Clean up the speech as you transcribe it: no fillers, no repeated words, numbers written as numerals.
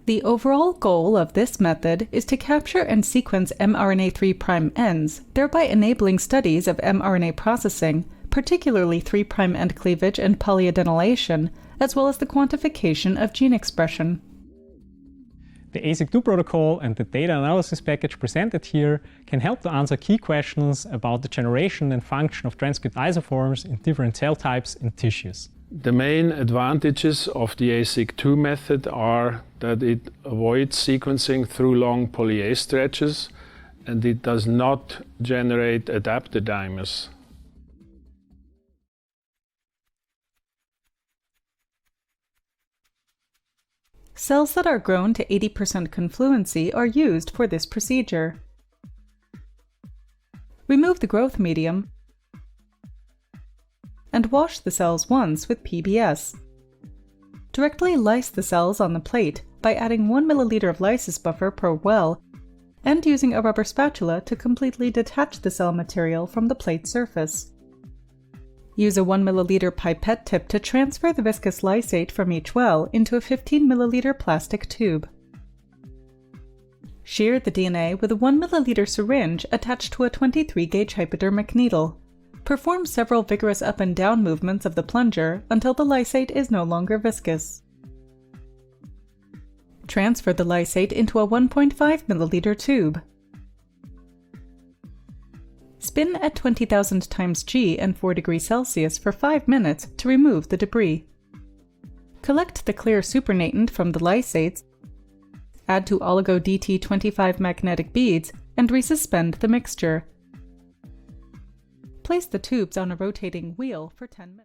The overall goal of this method is to capture and sequence mRNA 3' ends, thereby enabling studies of mRNA processing, particularly 3' end cleavage and polyadenylation, as well as the quantification of gene expression. The A-seq2 protocol and the data analysis package presented here can help to answer key questions about the generation and function of transcript isoforms in different cell types and tissues. The main advantages of the A-seq2 method are that it avoids sequencing through long polyase stretches and it does not generate adapter dimers. Cells that are grown to 80% confluency are used for this procedure. Remove the growth medium and wash the cells once with PBS. Directly lyse the cells on the plate by adding 1 ml of lysis buffer per well and using a rubber spatula to completely detach the cell material from the plate surface. Use a 1 ml pipette tip to transfer the viscous lysate from each well into a 15 ml plastic tube. Shear the DNA with a 1 ml syringe attached to a 23-gauge hypodermic needle. Perform several vigorous up and down movements of the plunger until the lysate is no longer viscous. Transfer the lysate into a 1.5 ml tube. Spin at 20,000 times G and 4 degrees Celsius for 5 minutes to remove the debris. Collect the clear supernatant from the lysates, add to oligo-DT25 magnetic beads, and resuspend the mixture. Place the tubes on a rotating wheel for 10 minutes.